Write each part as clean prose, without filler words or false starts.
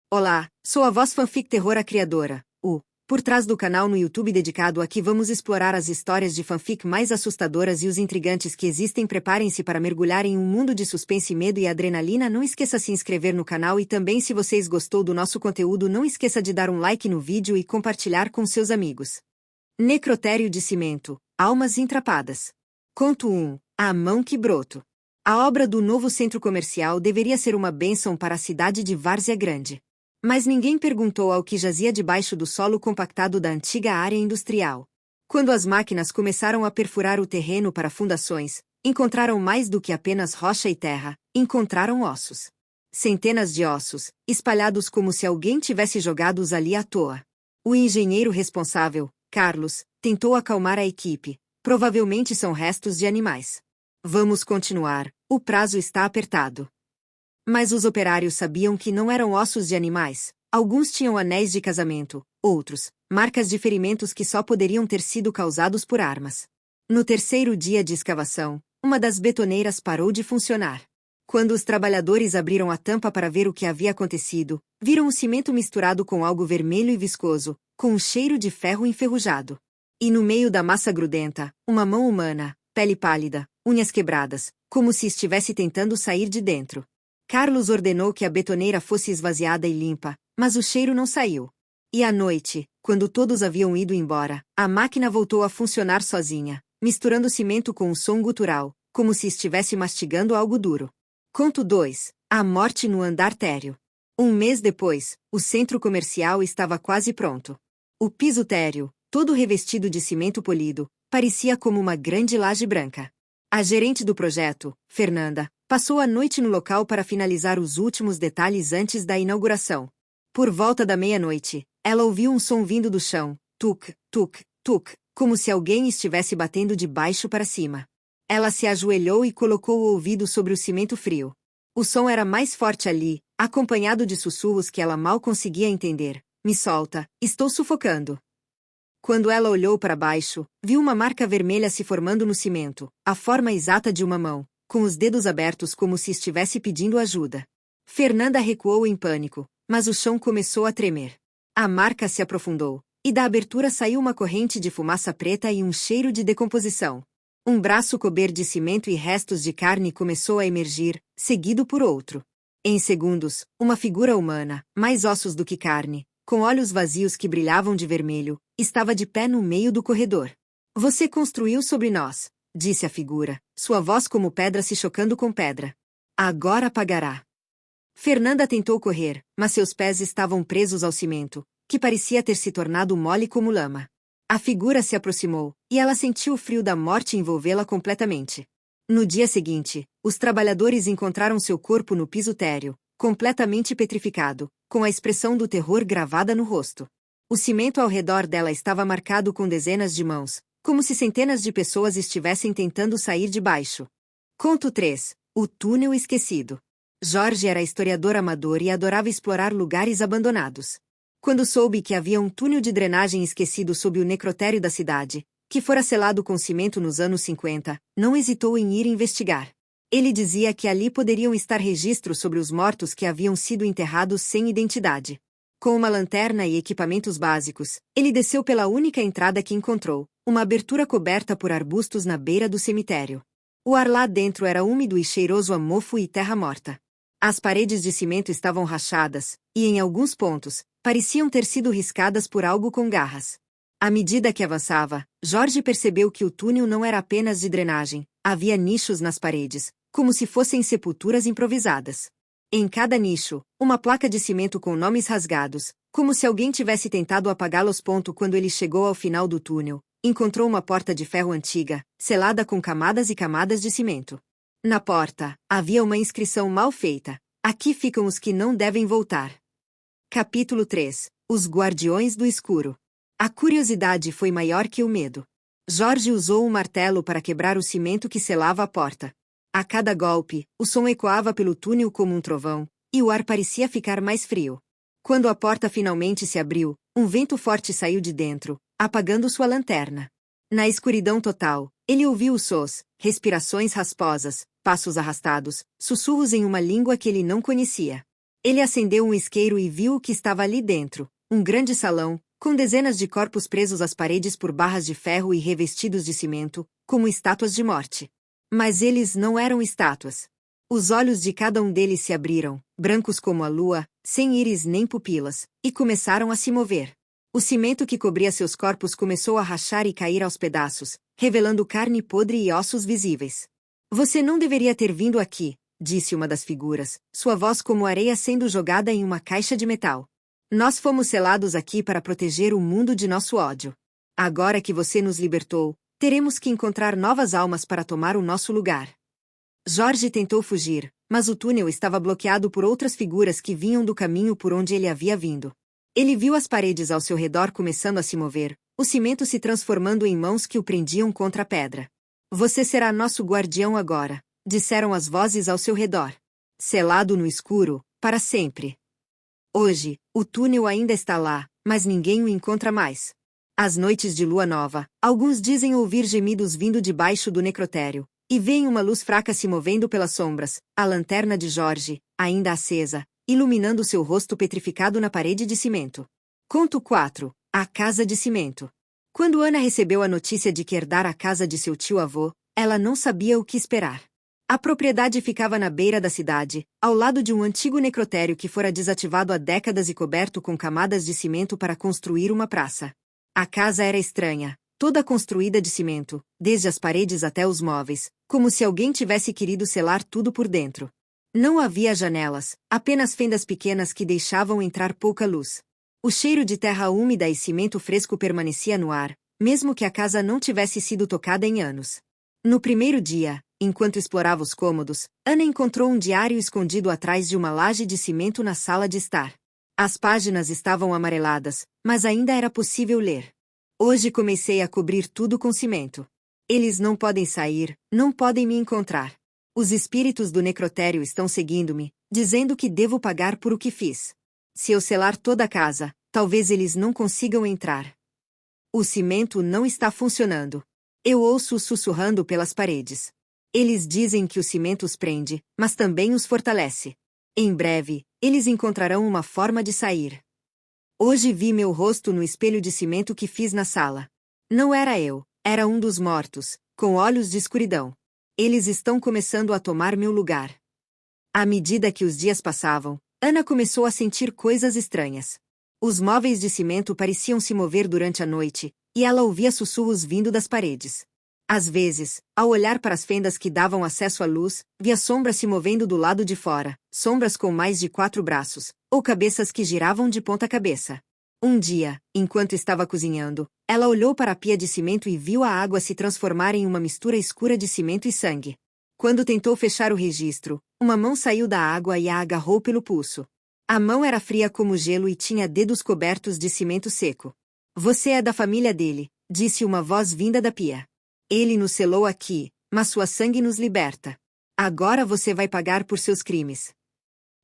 Olá, sou a voz fanfic terror a criadora, por trás do canal no YouTube dedicado a que vamos explorar as histórias de fanfic mais assustadoras e os intrigantes que existem. Preparem-se para mergulhar em um mundo de suspense, medo e adrenalina. Não esqueça de se inscrever no canal e também, se vocês gostou do nosso conteúdo, não esqueça de dar um like no vídeo e compartilhar com seus amigos. Necrotério de Cimento, Almas Entrapadas. Conto 1. A Mão que Broto. A obra do novo centro comercial deveria ser uma bênção para a cidade de Várzea Grande. Mas ninguém perguntou ao que jazia debaixo do solo compactado da antiga área industrial. Quando as máquinas começaram a perfurar o terreno para fundações, encontraram mais do que apenas rocha e terra, encontraram ossos. Centenas de ossos, espalhados como se alguém tivesse jogado-os ali à toa. O engenheiro responsável, Carlos, tentou acalmar a equipe. Provavelmente são restos de animais. Vamos continuar, o prazo está apertado. Mas os operários sabiam que não eram ossos de animais. Alguns tinham anéis de casamento, outros, marcas de ferimentos que só poderiam ter sido causados por armas. No terceiro dia de escavação, uma das betoneiras parou de funcionar. Quando os trabalhadores abriram a tampa para ver o que havia acontecido, viram o cimento misturado com algo vermelho e viscoso, com um cheiro de ferro enferrujado. E no meio da massa grudenta, uma mão humana, pele pálida, unhas quebradas, como se estivesse tentando sair de dentro. Carlos ordenou que a betoneira fosse esvaziada e limpa, mas o cheiro não saiu. E à noite, quando todos haviam ido embora, a máquina voltou a funcionar sozinha, misturando cimento com um som gutural, como se estivesse mastigando algo duro. Conto 2. A Morte no Andar Térreo. Um mês depois, o centro comercial estava quase pronto. O piso térreo, todo revestido de cimento polido, parecia como uma grande laje branca. A gerente do projeto, Fernanda, passou a noite no local para finalizar os últimos detalhes antes da inauguração. Por volta da meia-noite, ela ouviu um som vindo do chão, tuk, tuk, tuk, como se alguém estivesse batendo de baixo para cima. Ela se ajoelhou e colocou o ouvido sobre o cimento frio. O som era mais forte ali, acompanhado de sussurros que ela mal conseguia entender. Me solta, estou sufocando. Quando ela olhou para baixo, viu uma marca vermelha se formando no cimento, a forma exata de uma mão, com os dedos abertos como se estivesse pedindo ajuda. Fernanda recuou em pânico, mas o chão começou a tremer. A marca se aprofundou, e da abertura saiu uma corrente de fumaça preta e um cheiro de decomposição. Um braço coberto de cimento e restos de carne começou a emergir, seguido por outro. Em segundos, uma figura humana, mais ossos do que carne, com olhos vazios que brilhavam de vermelho, estava de pé no meio do corredor. Você construiu sobre nós, disse a figura, sua voz como pedra se chocando com pedra. Agora pagará. Fernanda tentou correr, mas seus pés estavam presos ao cimento, que parecia ter se tornado mole como lama. A figura se aproximou, e ela sentiu o frio da morte envolvê-la completamente. No dia seguinte, os trabalhadores encontraram seu corpo no piso térreo, completamente petrificado, com a expressão do terror gravada no rosto. O cimento ao redor dela estava marcado com dezenas de mãos, como se centenas de pessoas estivessem tentando sair de baixo. Conto 3. O Túnel Esquecido. Jorge era historiador amador e adorava explorar lugares abandonados. Quando soube que havia um túnel de drenagem esquecido sob o necrotério da cidade, que fora selado com cimento nos anos 50, não hesitou em ir investigar. Ele dizia que ali poderiam estar registros sobre os mortos que haviam sido enterrados sem identidade. Com uma lanterna e equipamentos básicos, ele desceu pela única entrada que encontrou, uma abertura coberta por arbustos na beira do cemitério. O ar lá dentro era úmido e cheiroso a mofo e terra morta. As paredes de cimento estavam rachadas, e em alguns pontos, pareciam ter sido riscadas por algo com garras. À medida que avançava, Jorge percebeu que o túnel não era apenas de drenagem, havia nichos nas paredes, como se fossem sepulturas improvisadas. Em cada nicho, uma placa de cimento com nomes rasgados, como se alguém tivesse tentado apagá-los. Quando ele chegou ao final do túnel, encontrou uma porta de ferro antiga, selada com camadas e camadas de cimento. Na porta, havia uma inscrição mal feita: aqui ficam os que não devem voltar. Capítulo 3. Os Guardiões do Escuro. A curiosidade foi maior que o medo. Jorge usou um martelo para quebrar o cimento que selava a porta. A cada golpe, o som ecoava pelo túnel como um trovão, e o ar parecia ficar mais frio. Quando a porta finalmente se abriu, um vento forte saiu de dentro, apagando sua lanterna. Na escuridão total, ele ouviu os sons, respirações rasposas, passos arrastados, sussurros em uma língua que ele não conhecia. Ele acendeu um isqueiro e viu o que estava ali dentro. Um grande salão, com dezenas de corpos presos às paredes por barras de ferro e revestidos de cimento, como estátuas de morte. Mas eles não eram estátuas. Os olhos de cada um deles se abriram, brancos como a lua, sem íris nem pupilas, e começaram a se mover. O cimento que cobria seus corpos começou a rachar e cair aos pedaços, revelando carne podre e ossos visíveis. Você não deveria ter vindo aqui, disse uma das figuras, sua voz como areia sendo jogada em uma caixa de metal. Nós fomos selados aqui para proteger o mundo de nosso ódio. Agora que você nos libertou, teremos que encontrar novas almas para tomar o nosso lugar. Jorge tentou fugir, mas o túnel estava bloqueado por outras figuras que vinham do caminho por onde ele havia vindo. Ele viu as paredes ao seu redor começando a se mover, o cimento se transformando em mãos que o prendiam contra a pedra. Você será nosso guardião agora, disseram as vozes ao seu redor. Selado no escuro, para sempre. Hoje, o túnel ainda está lá, mas ninguém o encontra mais. Às noites de lua nova, alguns dizem ouvir gemidos vindo debaixo do necrotério, e veem uma luz fraca se movendo pelas sombras, a lanterna de Jorge, ainda acesa, iluminando seu rosto petrificado na parede de cimento. Conto 4. A Casa de Cimento. Quando Ana recebeu a notícia de que herdara a casa de seu tio-avô, ela não sabia o que esperar. A propriedade ficava na beira da cidade, ao lado de um antigo necrotério que fora desativado há décadas e coberto com camadas de cimento para construir uma praça. A casa era estranha, toda construída de cimento, desde as paredes até os móveis, como se alguém tivesse querido selar tudo por dentro. Não havia janelas, apenas fendas pequenas que deixavam entrar pouca luz. O cheiro de terra úmida e cimento fresco permanecia no ar, mesmo que a casa não tivesse sido tocada em anos. No primeiro dia, enquanto explorava os cômodos, Ana encontrou um diário escondido atrás de uma laje de cimento na sala de estar. As páginas estavam amareladas, mas ainda era possível ler. Hoje comecei a cobrir tudo com cimento. Eles não podem sair, não podem me encontrar. Os espíritos do necrotério estão seguindo-me, dizendo que devo pagar por o que fiz. Se eu selar toda a casa, talvez eles não consigam entrar. O cimento não está funcionando. Eu ouço-os sussurrando pelas paredes. Eles dizem que o cimento os prende, mas também os fortalece. Em breve, eles encontrarão uma forma de sair. Hoje vi meu rosto no espelho de cimento que fiz na sala. Não era eu, era um dos mortos, com olhos de escuridão. Eles estão começando a tomar meu lugar. À medida que os dias passavam, Ana começou a sentir coisas estranhas. Os móveis de cimento pareciam se mover durante a noite, e ela ouvia sussurros vindo das paredes. Às vezes, ao olhar para as fendas que davam acesso à luz, via sombras se movendo do lado de fora, sombras com mais de 4 braços, ou cabeças que giravam de ponta cabeça. Um dia, enquanto estava cozinhando, ela olhou para a pia de cimento e viu a água se transformar em uma mistura escura de cimento e sangue. Quando tentou fechar o registro, uma mão saiu da água e a agarrou pelo pulso. A mão era fria como gelo e tinha dedos cobertos de cimento seco. Você é da família dele, disse uma voz vinda da pia. Ele nos selou aqui, mas sua sangue nos liberta. Agora você vai pagar por seus crimes.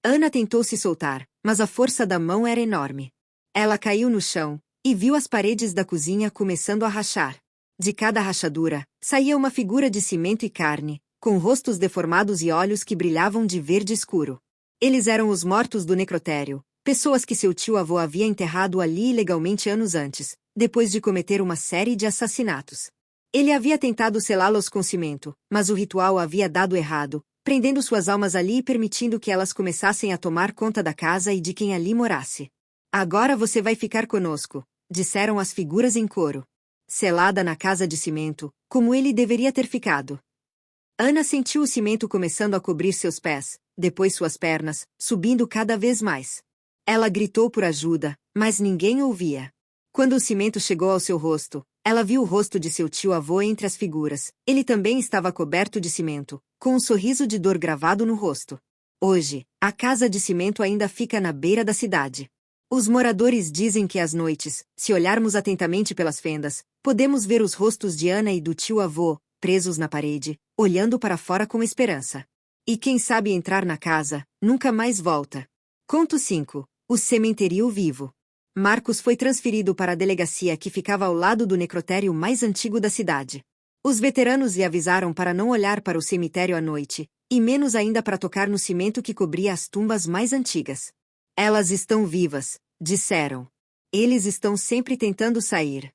Ana tentou se soltar, mas a força da mão era enorme. Ela caiu no chão, e viu as paredes da cozinha começando a rachar. De cada rachadura, saía uma figura de cimento e carne, com rostos deformados e olhos que brilhavam de verde escuro. Eles eram os mortos do necrotério, pessoas que seu tio-avô havia enterrado ali ilegalmente anos antes, depois de cometer uma série de assassinatos. Ele havia tentado selá-los com cimento, mas o ritual havia dado errado, prendendo suas almas ali e permitindo que elas começassem a tomar conta da casa e de quem ali morasse. Agora você vai ficar conosco, disseram as figuras em coro. Selada na casa de cimento, como ele deveria ter ficado. Ana sentiu o cimento começando a cobrir seus pés, depois suas pernas, subindo cada vez mais. Ela gritou por ajuda, mas ninguém ouvia. Quando o cimento chegou ao seu rosto, ela viu o rosto de seu tio-avô entre as figuras. Ele também estava coberto de cimento, com um sorriso de dor gravado no rosto. Hoje, a casa de cimento ainda fica na beira da cidade. Os moradores dizem que às noites, se olharmos atentamente pelas fendas, podemos ver os rostos de Ana e do tio-avô, presos na parede, olhando para fora com esperança. E quem sabe entrar na casa, nunca mais volta. Conto 5. O cemitério vivo. Marcos foi transferido para a delegacia que ficava ao lado do necrotério mais antigo da cidade. Os veteranos lhe avisaram para não olhar para o cemitério à noite, e menos ainda para tocar no cimento que cobria as tumbas mais antigas. Elas estão vivas, disseram. Eles estão sempre tentando sair.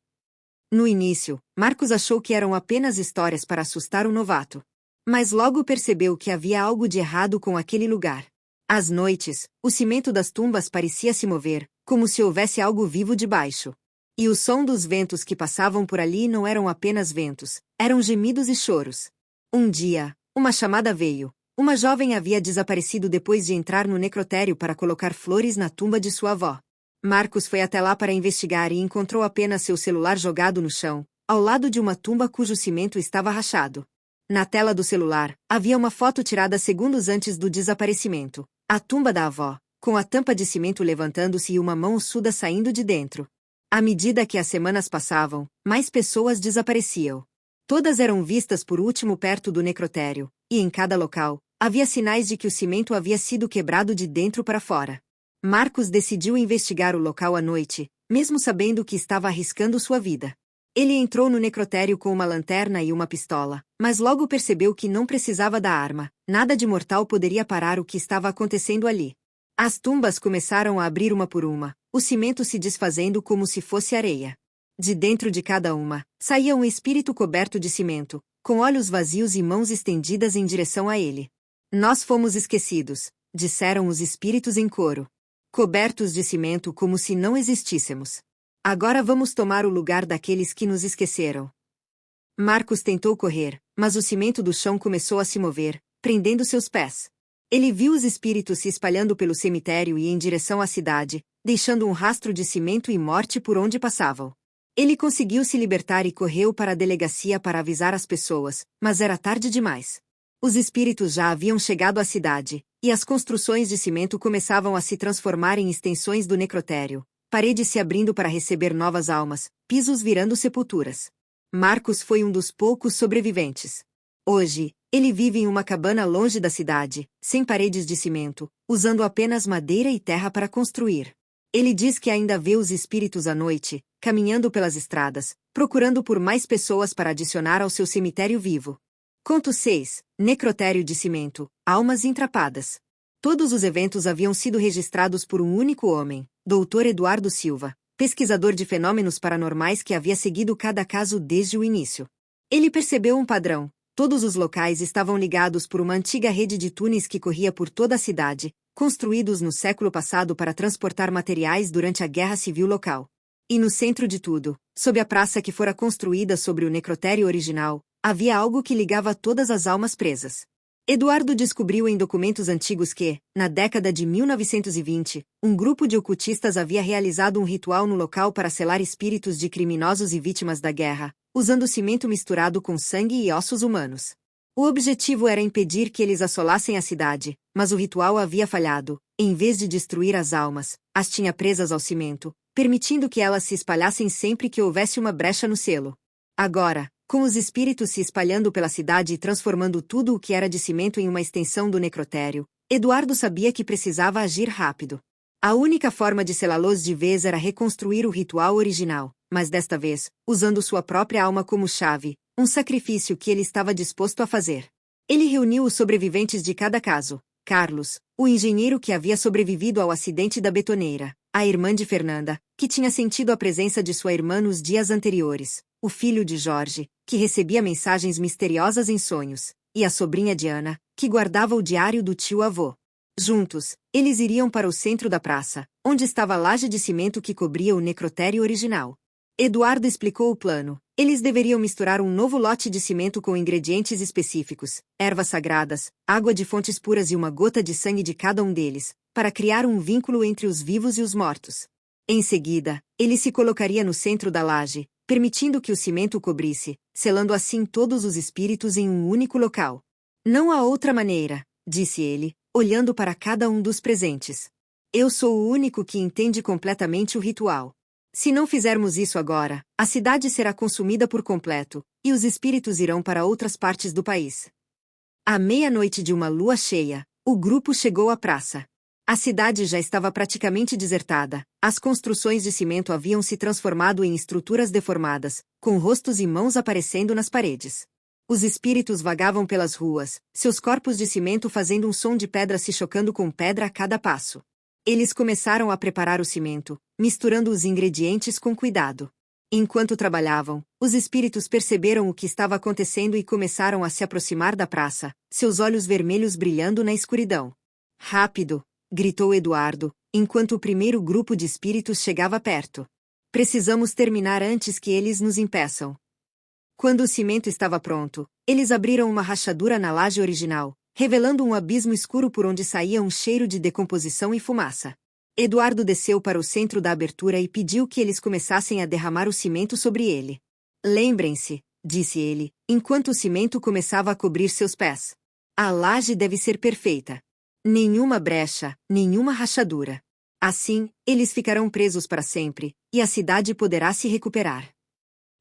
No início, Marcos achou que eram apenas histórias para assustar o novato. Mas logo percebeu que havia algo de errado com aquele lugar. Às noites, o cimento das tumbas parecia se mover, como se houvesse algo vivo debaixo. E o som dos ventos que passavam por ali não eram apenas ventos, eram gemidos e choros. Um dia, uma chamada veio. Uma jovem havia desaparecido depois de entrar no necrotério para colocar flores na tumba de sua avó. Marcos foi até lá para investigar e encontrou apenas seu celular jogado no chão, ao lado de uma tumba cujo cimento estava rachado. Na tela do celular, havia uma foto tirada segundos antes do desaparecimento. A tumba da avó, com a tampa de cimento levantando-se e uma mão ossuda saindo de dentro. À medida que as semanas passavam, mais pessoas desapareciam. Todas eram vistas por último perto do necrotério, e em cada local, havia sinais de que o cimento havia sido quebrado de dentro para fora. Marcos decidiu investigar o local à noite, mesmo sabendo que estava arriscando sua vida. Ele entrou no necrotério com uma lanterna e uma pistola, mas logo percebeu que não precisava da arma, nada de mortal poderia parar o que estava acontecendo ali. As tumbas começaram a abrir uma por uma, o cimento se desfazendo como se fosse areia. De dentro de cada uma, saía um espírito coberto de cimento, com olhos vazios e mãos estendidas em direção a ele. Nós fomos esquecidos, disseram os espíritos em coro. Cobertos de cimento como se não existíssemos. Agora vamos tomar o lugar daqueles que nos esqueceram. Marcos tentou correr, mas o cimento do chão começou a se mover, prendendo seus pés. Ele viu os espíritos se espalhando pelo cemitério e em direção à cidade, deixando um rastro de cimento e morte por onde passavam. Ele conseguiu se libertar e correu para a delegacia para avisar as pessoas, mas era tarde demais. Os espíritos já haviam chegado à cidade, e as construções de cimento começavam a se transformar em extensões do necrotério, paredes se abrindo para receber novas almas, pisos virando sepulturas. Marcos foi um dos poucos sobreviventes. Hoje, ele vive em uma cabana longe da cidade, sem paredes de cimento, usando apenas madeira e terra para construir. Ele diz que ainda vê os espíritos à noite, caminhando pelas estradas, procurando por mais pessoas para adicionar ao seu cemitério vivo. Conto 6. Necrotério de cimento, almas entrapadas. Todos os eventos haviam sido registrados por um único homem, Dr. Eduardo Silva, pesquisador de fenômenos paranormais que havia seguido cada caso desde o início. Ele percebeu um padrão. Todos os locais estavam ligados por uma antiga rede de túneis que corria por toda a cidade, construídos no século passado para transportar materiais durante a Guerra Civil local. E no centro de tudo, sob a praça que fora construída sobre o necrotério original, havia algo que ligava todas as almas presas. Eduardo descobriu em documentos antigos que, na década de 1920, um grupo de ocultistas havia realizado um ritual no local para selar espíritos de criminosos e vítimas da guerra, usando cimento misturado com sangue e ossos humanos. O objetivo era impedir que eles assolassem a cidade, mas o ritual havia falhado. Em vez de destruir as almas, as tinha presas ao cimento, permitindo que elas se espalhassem sempre que houvesse uma brecha no selo. Agora, com os espíritos se espalhando pela cidade e transformando tudo o que era de cimento em uma extensão do necrotério, Eduardo sabia que precisava agir rápido. A única forma de selá-los de vez era reconstruir o ritual original, mas desta vez, usando sua própria alma como chave, um sacrifício que ele estava disposto a fazer. Ele reuniu os sobreviventes de cada caso: Carlos, o engenheiro que havia sobrevivido ao acidente da betoneira, a irmã de Fernanda, que tinha sentido a presença de sua irmã nos dias anteriores, o filho de Jorge, que recebia mensagens misteriosas em sonhos, e a sobrinha de Ana, que guardava o diário do tio-avô. Juntos, eles iriam para o centro da praça, onde estava a laje de cimento que cobria o necrotério original. Eduardo explicou o plano. Eles deveriam misturar um novo lote de cimento com ingredientes específicos, ervas sagradas, água de fontes puras e uma gota de sangue de cada um deles, para criar um vínculo entre os vivos e os mortos. Em seguida, ele se colocaria no centro da laje, permitindo que o cimento o cobrisse, selando assim todos os espíritos em um único local. Não há outra maneira, disse ele, olhando para cada um dos presentes. Eu sou o único que entende completamente o ritual. Se não fizermos isso agora, a cidade será consumida por completo, e os espíritos irão para outras partes do país. À meia-noite de uma lua cheia, o grupo chegou à praça. A cidade já estava praticamente desertada, as construções de cimento haviam se transformado em estruturas deformadas, com rostos e mãos aparecendo nas paredes. Os espíritos vagavam pelas ruas, seus corpos de cimento fazendo um som de pedra se chocando com pedra a cada passo. Eles começaram a preparar o cimento, misturando os ingredientes com cuidado. Enquanto trabalhavam, os espíritos perceberam o que estava acontecendo e começaram a se aproximar da praça, seus olhos vermelhos brilhando na escuridão. Rápido! Gritou Eduardo, enquanto o primeiro grupo de espíritos chegava perto. Precisamos terminar antes que eles nos impeçam. Quando o cimento estava pronto, eles abriram uma rachadura na laje original, revelando um abismo escuro por onde saía um cheiro de decomposição e fumaça. Eduardo desceu para o centro da abertura e pediu que eles começassem a derramar o cimento sobre ele. Lembrem-se, disse ele, enquanto o cimento começava a cobrir seus pés. A laje deve ser perfeita. Nenhuma brecha, nenhuma rachadura. Assim, eles ficarão presos para sempre, e a cidade poderá se recuperar.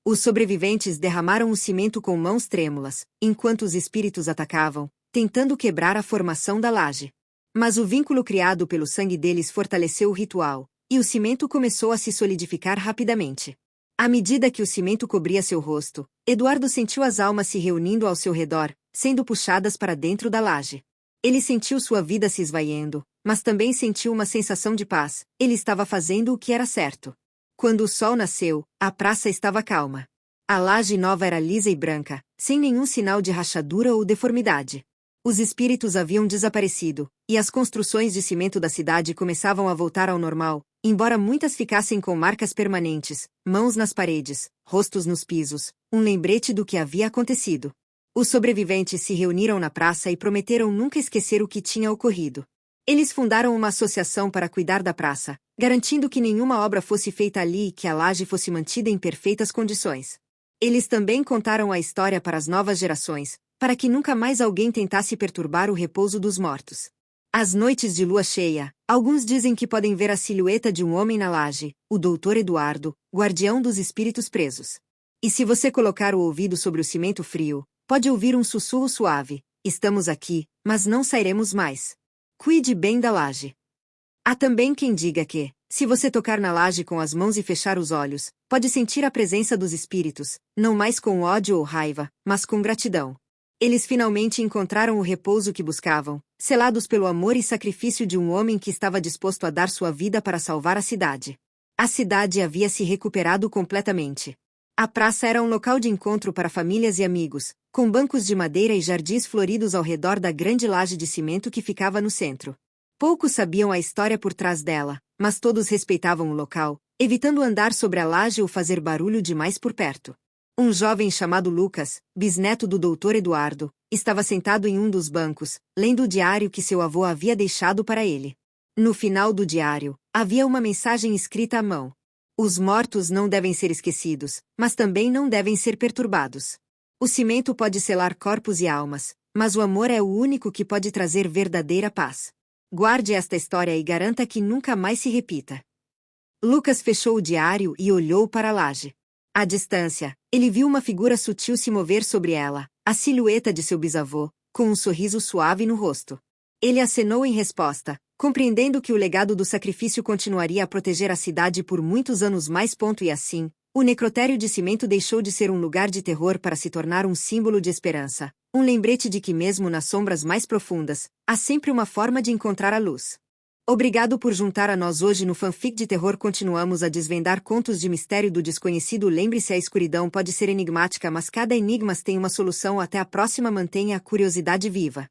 Os sobreviventes derramaram o cimento com mãos trêmulas, enquanto os espíritos atacavam, tentando quebrar a formação da laje. Mas o vínculo criado pelo sangue deles fortaleceu o ritual, e o cimento começou a se solidificar rapidamente. À medida que o cimento cobria seu rosto, Eduardo sentiu as almas se reunindo ao seu redor, sendo puxadas para dentro da laje. Ele sentiu sua vida se esvaindo, mas também sentiu uma sensação de paz. Ele estava fazendo o que era certo. Quando o sol nasceu, a praça estava calma. A laje nova era lisa e branca, sem nenhum sinal de rachadura ou deformidade. Os espíritos haviam desaparecido, e as construções de cimento da cidade começavam a voltar ao normal, embora muitas ficassem com marcas permanentes, mãos nas paredes, rostos nos pisos, um lembrete do que havia acontecido. Os sobreviventes se reuniram na praça e prometeram nunca esquecer o que tinha ocorrido. Eles fundaram uma associação para cuidar da praça, garantindo que nenhuma obra fosse feita ali e que a laje fosse mantida em perfeitas condições. Eles também contaram a história para as novas gerações, para que nunca mais alguém tentasse perturbar o repouso dos mortos. Às noites de lua cheia, alguns dizem que podem ver a silhueta de um homem na laje, o Dr. Eduardo, guardião dos espíritos presos. E se você colocar o ouvido sobre o cimento frio, pode ouvir um sussurro suave: estamos aqui, mas não sairemos mais. Cuide bem da laje. Há também quem diga que, se você tocar na laje com as mãos e fechar os olhos, pode sentir a presença dos espíritos, não mais com ódio ou raiva, mas com gratidão. Eles finalmente encontraram o repouso que buscavam, selados pelo amor e sacrifício de um homem que estava disposto a dar sua vida para salvar a cidade. A cidade havia se recuperado completamente. A praça era um local de encontro para famílias e amigos, com bancos de madeira e jardins floridos ao redor da grande laje de cimento que ficava no centro. Poucos sabiam a história por trás dela, mas todos respeitavam o local, evitando andar sobre a laje ou fazer barulho demais por perto. Um jovem chamado Lucas, bisneto do Dr. Eduardo, estava sentado em um dos bancos, lendo o diário que seu avô havia deixado para ele. No final do diário, havia uma mensagem escrita à mão. Os mortos não devem ser esquecidos, mas também não devem ser perturbados. O cimento pode selar corpos e almas, mas o amor é o único que pode trazer verdadeira paz. Guarde esta história e garanta que nunca mais se repita. Lucas fechou o diário e olhou para a laje. À distância, ele viu uma figura sutil se mover sobre ela, a silhueta de seu bisavô, com um sorriso suave no rosto. Ele acenou em resposta, compreendendo que o legado do sacrifício continuaria a proteger a cidade por muitos anos mais. E assim, o necrotério de cimento deixou de ser um lugar de terror para se tornar um símbolo de esperança, um lembrete de que mesmo nas sombras mais profundas, há sempre uma forma de encontrar a luz. Obrigado por juntar a nós hoje no Fanfic de Terror. Continuamos a desvendar contos de mistério do desconhecido. Lembre-se, a escuridão pode ser enigmática, mas cada enigma tem uma solução. Até a próxima. Mantenha a curiosidade viva.